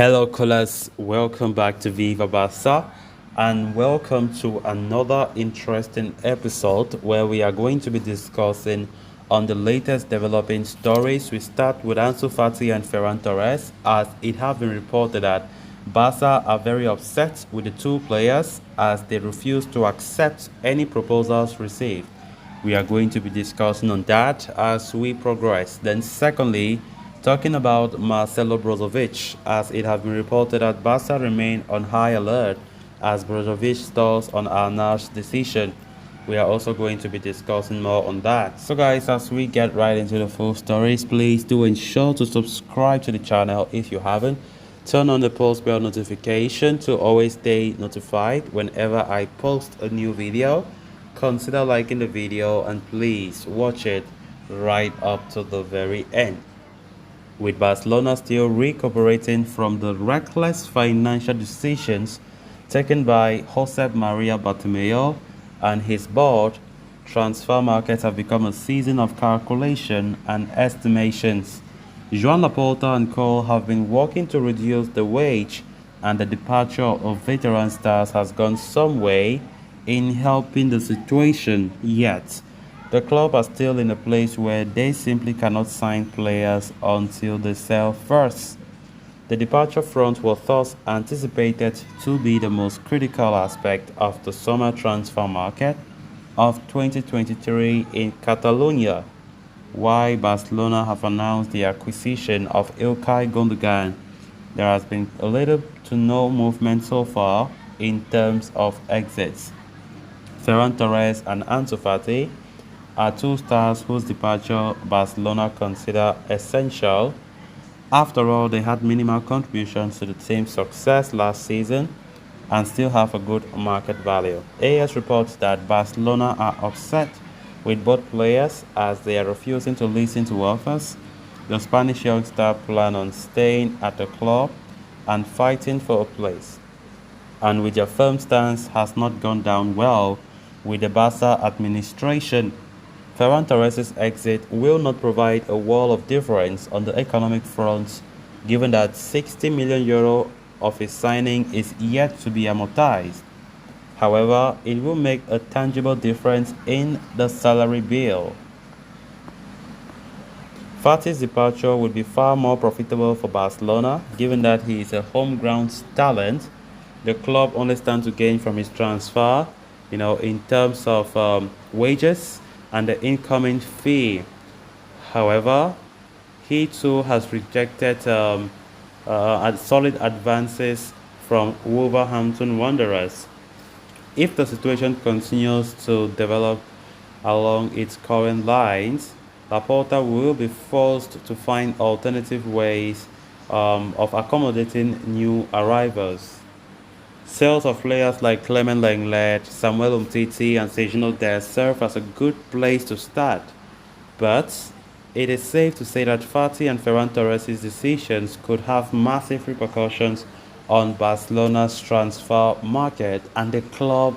Hello, callers. Welcome back to Viva Barca, and welcome to another interesting episode where we are going to be discussing on the latest developing stories. We start with Ansu Fati and Ferran Torres, as it has been reported that Barca are very upset with the two players as they refuse to accept any proposals received. We are going to be discussing on that as we progress. Then, secondly, talking about Marcelo Brozovic, as it has been reported that Barca remain on high alert as Brozovic stalls on Al decision. We are also going to be discussing more on that. So guys, as we get right into the full stories, please do ensure to subscribe to the channel if you haven't. Turn on the post bell notification to always stay notified whenever I post a new video. Consider liking the video and please watch it right up to the very end. With Barcelona still recuperating from the reckless financial decisions taken by Josep Maria Bartomeu and his board, transfer markets have become a season of calculation and estimations. Joan Laporta and co have been working to reduce the wage, and the departure of veteran stars has gone some way in helping the situation, yet the club are still in a place where they simply cannot sign players until they sell first. The departure front was thus anticipated to be the most critical aspect of the summer transfer market of 2023 in Catalonia. Why Barcelona have announced the acquisition of Ilkay Gundogan, there has been a little to no movement so far in terms of exits. Ferran Torres and Ansu Fati are two stars whose departure Barcelona consider essential. After all, they had minimal contributions to the team's success last season and still have a good market value. AS reports that Barcelona are upset with both players as they are refusing to listen to offers. The Spanish youngster plan on staying at the club and fighting for a place, and with their firm stance has not gone down well with the Barca administration. Ferran Torres' exit will not provide a wall of difference on the economic front, given that €60 million of his signing is yet to be amortized. However, it will make a tangible difference in the salary bill. Fati's departure would be far more profitable for Barcelona, given that he is a home-ground talent. The club only stands to gain from his transfer, in terms of wages and the incoming fee. However, he too has rejected solid advances from Wolverhampton Wanderers. If the situation continues to develop along its current lines, Laporta will be forced to find alternative ways of accommodating new arrivals. Sales of players like Clement Lenglet, Samuel Umtiti and Sergio Dest serve as a good place to start, but it is safe to say that Fati and Ferran Torres' decisions could have massive repercussions on Barcelona's transfer market, and the club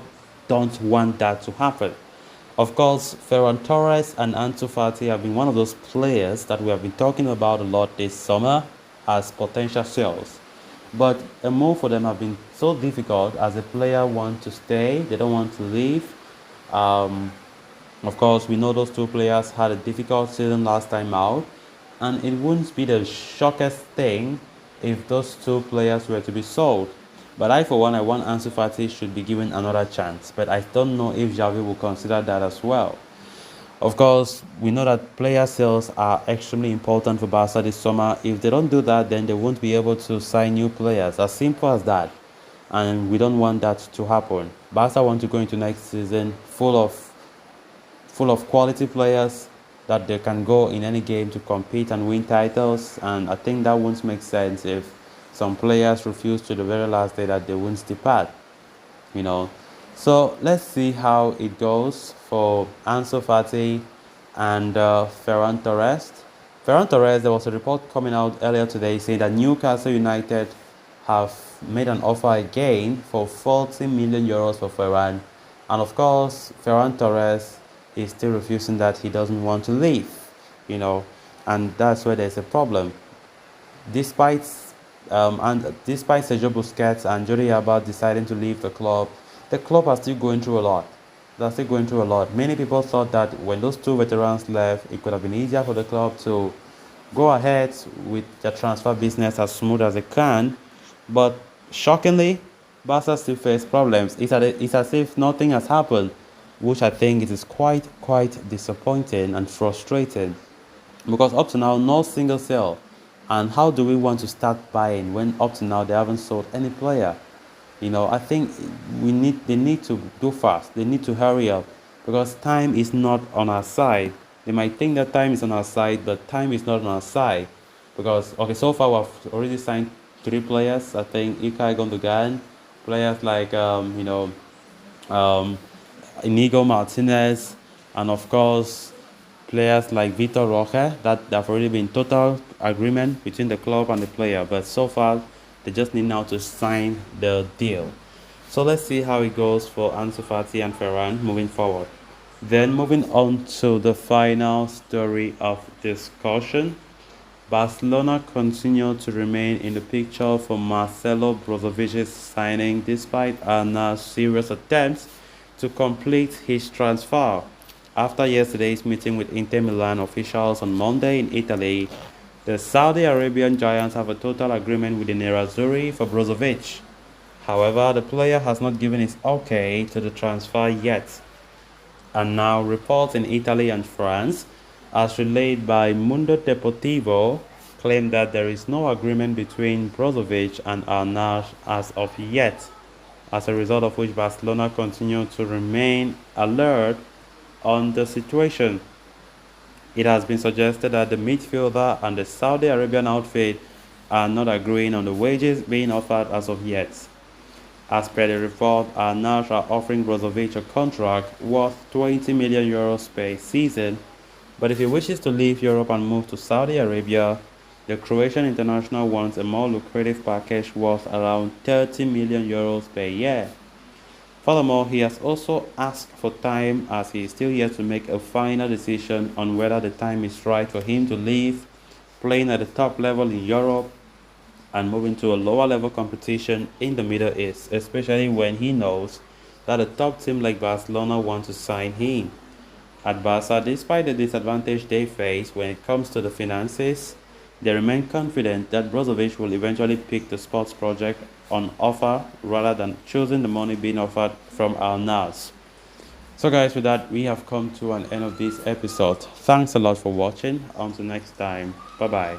don't want that to happen. Of course, Ferran Torres and Ansu Fati have been one of those players that we have been talking about a lot this summer as potential sales. But a move for them have been so difficult as the player want to stay, they don't want to leave. Of course, we know those two players had a difficult season last time out, and it wouldn't be the shockest thing if those two players were to be sold. But I, for one, I want Ansu Fati should be given another chance. But I don't know if Xavi will consider that as well. Of course, we know that player sales are extremely important for Barca this summer. If they don't do that, then they won't be able to sign new players. As simple as that. And we don't want that to happen. Barca want to go into next season full of quality players that they can go in any game to compete and win titles. And I think that won't make sense if some players refuse to the very last day that they won't depart. So let's see how it goes for Ansu Fati and Ferran Torres. Ferran Torres, there was a report coming out earlier today saying that Newcastle United have made an offer again for €40 million for Ferran. And of course, Ferran Torres is still refusing that. He doesn't want to leave, and that's where there's a problem. Despite And despite Sergio Busquets and Jordi Alba deciding to leave the club are still going through a lot. They're still going through a lot. Many people thought that when those two veterans left, it could have been easier for the club to go ahead with their transfer business as smooth as they can. But shockingly, Barca still face problems. It's as if nothing has happened, which I think it is quite disappointing and frustrating. Because up to now, no single sale. And how do we want to start buying when up to now they haven't sold any player? I think they need to do fast. They need to hurry up because time is not on our side. They might think that time is on our side, but time is not on our side because okay, so far we've already signed three players. I think Ilkay Gundogan, players like um, Inigo Martinez, and of course players like Vitor Roque that there have already been total agreement between the club and the player, but so far they just need now to sign the deal. So let's see how it goes for Ansu Fati and Ferran moving forward. Then moving on to the final story of discussion. Barcelona continue to remain in the picture for Marcelo Brozovic's signing despite Arna's serious attempts to complete his transfer. After yesterday's meeting with Inter Milan officials on Monday in Italy, the Saudi Arabian giants have a total agreement with the Nerazzurri for Brozovic. However, the player has not given his okay to the transfer yet. And now reports in Italy and France, as relayed by Mundo Deportivo, claim that there is no agreement between Brozovic and Al-Nassr as of yet, as a result of which Barcelona continue to remain alert on the situation. It has been suggested that the midfielder and the Saudi Arabian outfit are not agreeing on the wages being offered as of yet. As per the report, Al-Nassr are offering Brozovic a contract worth 20 million euros per season, but if he wishes to leave Europe and move to Saudi Arabia, the Croatian international wants a more lucrative package worth around 30 million euros per year. Furthermore, he has also asked for time as he is still yet to make a final decision on whether the time is right for him to leave playing at the top level in Europe and move into a lower level competition in the Middle East, especially when he knows that a top team like Barcelona wants to sign him. At Barca, despite the disadvantage they face when it comes to the finances, they remain confident that Brozovic will eventually pick the sports project on offer rather than choosing the money being offered from Al-Nassr. So guys, with that, we have come to an end of this episode. Thanks a lot for watching. Until next time, bye bye.